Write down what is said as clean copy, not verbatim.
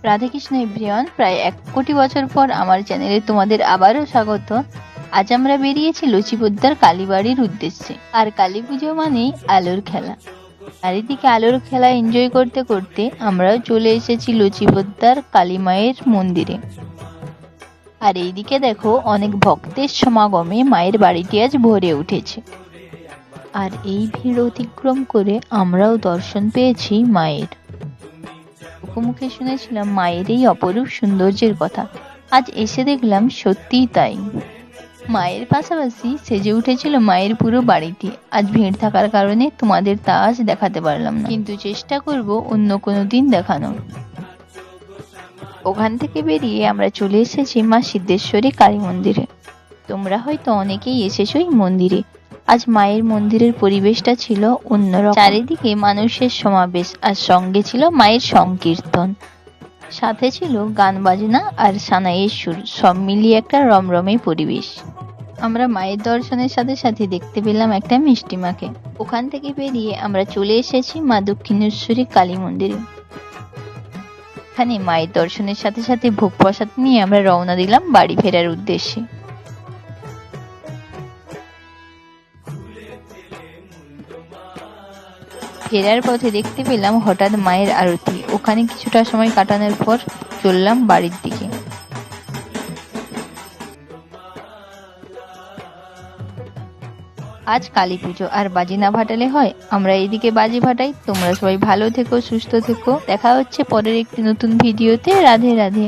Radhe Krishna everyone, প্রায় 1 কোটি বছর পর আমার চ্যানেলে তোমাদের আবারও স্বাগত। আজ আমরা বেরিয়েছি লচিপদ্দার কালীবাড়ির উদ্দেশ্যে। আর কালী পুজো মানেই আলোর খেলা। চারিদিকে আলোর খেলা এনজয় করতে করতে আমরাও চলে এসেছি লচিপদ্দার কালী মায়ের মন্দিরে। আর এইদিকে দেখো, অনেক ভক্তের সমাগমে মায়ের বাড়িটি আজ ভরে উঠেছে। আর এই ভিড় অতিক্রম করে আমরাও দর্শন পেয়েছি মায়ের। মুখে শুনেছিলাম মায়ের এই অপরূপ সৌন্দর্যের কথা, আজ এসে দেখলাম সত্যিই তাই। মায়ের পাশাপাশি সেজে উঠেছিল মায়ের পুরো বাড়িটি। আজ ভিড় থাকার কারণে তোমাদের তা আজ দেখাতে পারলাম না, কিন্তু চেষ্টা করব অন্য কোনো দিন দেখানোর। ওখান থেকে বেরিয়ে আমরা চলে এসেছি মা সিদ্ধেশ্বরী কালী মন্দিরে। তোমরা হয়তো অনেকেই এসেছো এই মন্দিরে। আজ মায়ের মন্দিরের পরিবেশটা ছিল অন্যরকম। চারিদিকে মানুষের সমাবেশ, আর সঙ্গে ছিল মায়ের সংকীর্তন, সাথে ছিল গান বাজনা আর সানাইয়ের সুর, সব মিলিয়ে একটা রমরমে পরিবেশ। আমরা মায়ের দর্শনের সাথে সাথে দেখতে পেলাম একটা মিষ্টি মাকে। ওখান থেকে বেরিয়ে আমরা চলে এসেছি মা দক্ষিণেশ্বরী কালী মন্দিরে। এখানে মায়ের দর্শনের সাথে সাথে ভোগ প্রসাদ নিয়ে আমরা রওনা দিলাম বাড়ি ফেরার উদ্দেশ্যে। ফেরার পথে দেখতে পেলাম হঠাৎ মায়ের আরতি। ওখানে কিছুটা সময় কাটানোর পর চললাম বাড়ির দিকে। আজ কালী পুজো, আর বাজি না ফাটালে হয়? আমরা এইদিকে বাজি ফাটাই। তোমরা সবাই ভালো থেকো, সুস্থ থেকো। দেখা হচ্ছে পরের একটি নতুন ভিডিওতে। রাধে রাধে।